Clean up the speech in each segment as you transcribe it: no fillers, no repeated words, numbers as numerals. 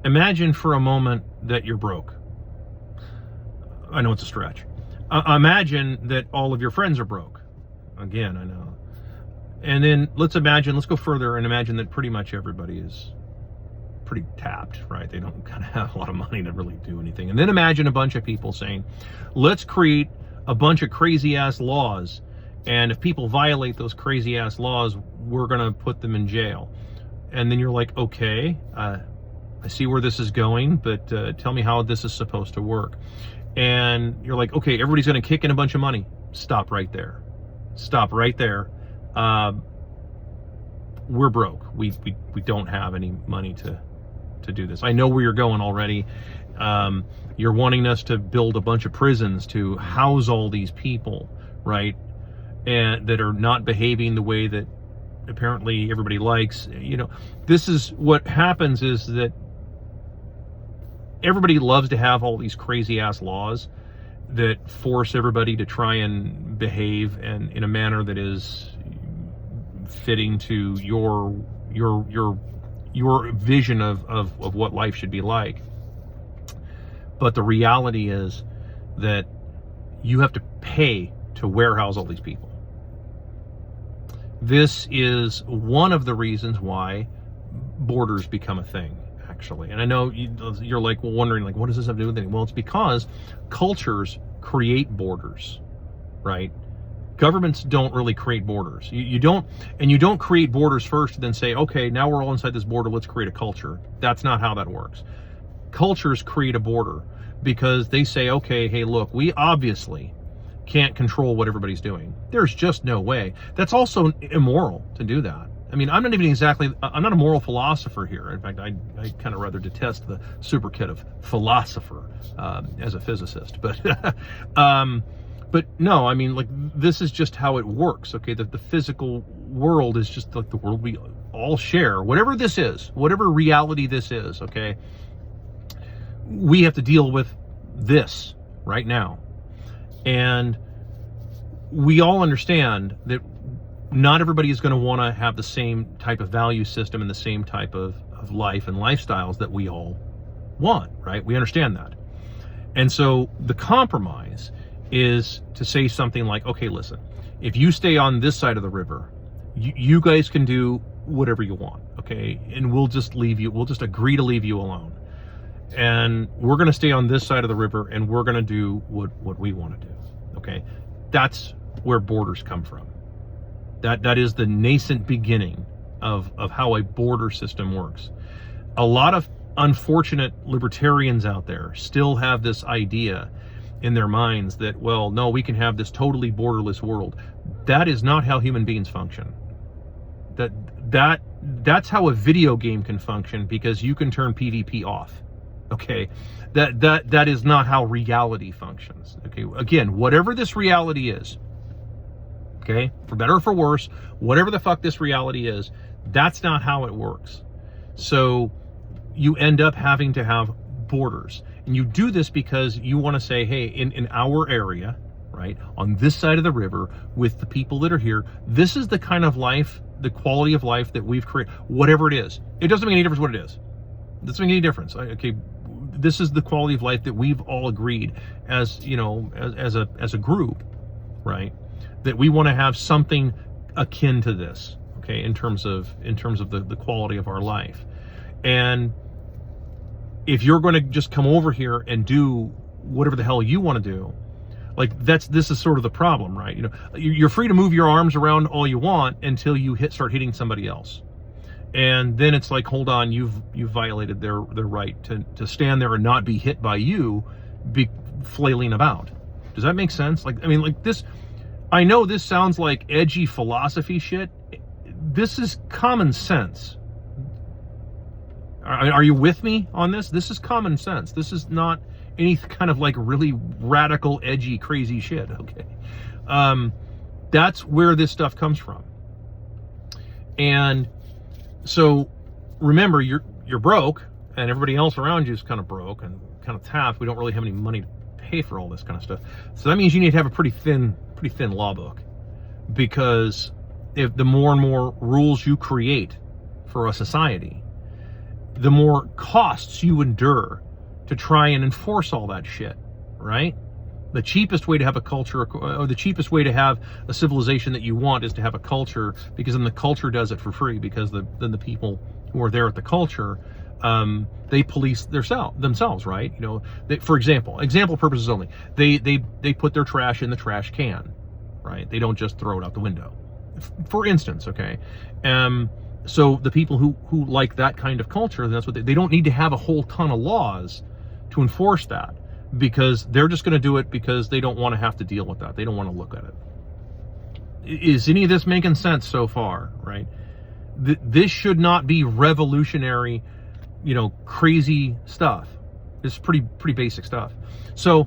Imagine for a moment that you're broke. I know it's a stretch. Imagine that all of your friends are broke. Again, I know. And then let's go further and imagine that pretty much everybody is pretty tapped, right? They don't kind of have a lot of money to really do anything. And then imagine a bunch of people saying, let's create a bunch of crazy ass laws. And if people violate those crazy ass laws, we're going to put them in jail. And then you're like, okay, I see where this is going, but tell me how this is supposed to work. And you're like, okay, everybody's going to kick in a bunch of money. Stop right there. Stop right there. We're broke. We don't have any money to do this. I know where you're going already. You're wanting us to build a bunch of prisons to house all these people, right? And that are not behaving the way that apparently everybody likes. You know, this is what happens, is that everybody loves to have all these crazy ass laws that force everybody to try and behave and in a manner that is fitting to your vision of what life should be like. But the reality is that you have to pay to warehouse all these people. This is one of the reasons why borders become a thing, actually. And I know you're like, well, wondering, like, what does this have to do with anything? Well, it's because cultures create borders, right? Governments don't really create borders. You don't create borders first and then say, okay, now we're all inside this border, let's create a culture. That's not how that works. Cultures create a border because they say, okay, hey, look, we obviously can't control what everybody's doing. There's just no way. That's also immoral to do that. I mean, I'm not a moral philosopher here. In fact, I kind of rather detest the superkit of philosopher as a physicist. But no, I mean, like, this is just how it works, okay? The physical world is just like the world we all share. Whatever this is, whatever reality this is, okay? We have to deal with this right now. And we all understand that not everybody is going to want to have the same type of value system and the same type of life and lifestyles that we all want, right? We understand that. And so the compromise is to say something like, okay, listen, if you stay on this side of the river, you guys can do whatever you want, okay? And we'll just agree to leave you alone. And we're going to stay on this side of the river and we're going to do what we want to do, okay? That's where borders come from. That is the nascent beginning of how a border system works. A lot of unfortunate libertarians out there still have this idea in their minds that, well, no, we can have this totally borderless world. That is not how human beings function. That's how a video game can function, because you can turn PvP off. Okay, that is not how reality functions. Okay, again, whatever this reality is, okay, for better or for worse, whatever the fuck this reality is, that's not how it works. So you end up having to have borders, and you do this because you want to say, hey, in our area, right, on this side of the river, with the people that are here, this is the kind of life, the quality of life that we've created. Whatever it is, it doesn't make any difference what it is. It doesn't make any difference. Okay, this is the quality of life that we've all agreed as, you know, as a group, right, that we want to have something akin to this, okay, in terms of the quality of our life. And if you're going to just come over here and do whatever the hell you want to do, like, this is sort of the problem, right? You know, you're free to move your arms around all you want until you start hitting somebody else. And then it's like, hold on, you've violated their right to stand there and not be hit by you be flailing about. Does that make sense? Like, I mean, like, this, I know this sounds like edgy philosophy shit. This is common sense. Are you with me on this? This is common sense. This is not any kind of like really radical, edgy, crazy shit, okay? That's where this stuff comes from. And so remember, you're broke, and everybody else around you is kind of broke and kind of tapped. We don't really have any money to pay for all this kind of stuff. So that means you need to have a pretty thin law book, because if the more and more rules you create for a society, the more costs you endure to try and enforce all that shit, right? The cheapest way to have a culture, or the cheapest way to have a civilization that you want, is to have a culture, because then the culture does it for free, because then the people who are there at the culture, they police themselves, right? You know, for example purposes only, they put their trash in the trash can, right? They don't just throw it out the window, for instance, okay? So the people who like that kind of culture, that's what they don't need to have a whole ton of laws to enforce that, because they're just going to do it because they don't want to have to deal with that. They don't want to look at it. Is any of this making sense so far, right? This should not be revolutionary, you know, crazy stuff. This is pretty basic stuff. So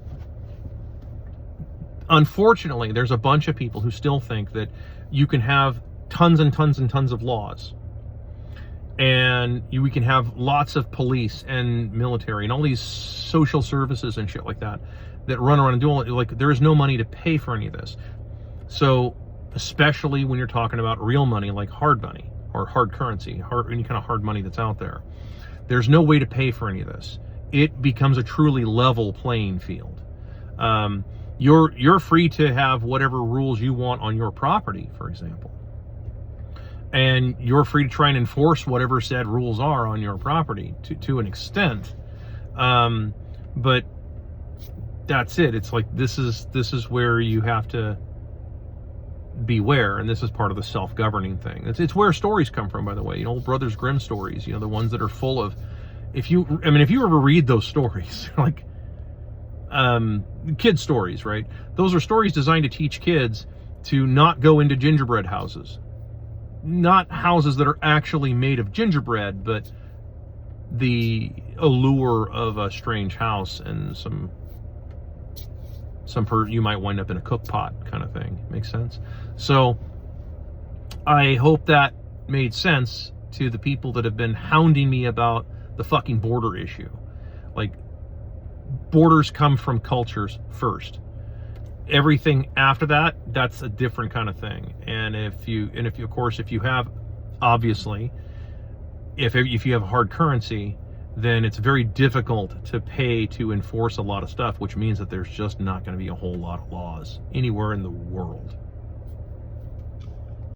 unfortunately, there's a bunch of people who still think that you can have tons and tons and tons of laws, and we can have lots of police and military and all these social services and shit like that run around and do all, like, there is no money to pay for any of this. So especially when you're talking about real money, like hard money or hard currency, any kind of hard money that's out there, there's no way to pay for any of this. It becomes a truly level playing field. You're free to have whatever rules you want on your property, for example. And you're free to try and enforce whatever said rules are on your property to an extent. But that's it. It's like, this is where you have to beware, and this is part of the self-governing thing. It's where stories come from, by the way. You know, old Brothers Grimm stories, you know, the ones that are full of, if you ever read those stories, like kid stories, right? Those are stories designed to teach kids to not go into gingerbread houses. Not houses that are actually made of gingerbread, but the allure of a strange house and you might wind up in a cook pot kind of thing. Makes sense? So I hope that made sense to the people that have been hounding me about the fucking border issue. Like, borders come from cultures first. Everything after that, that's a different kind of thing. And if you have hard currency, then it's very difficult to pay to enforce a lot of stuff, which means that there's just not going to be a whole lot of laws anywhere in the world.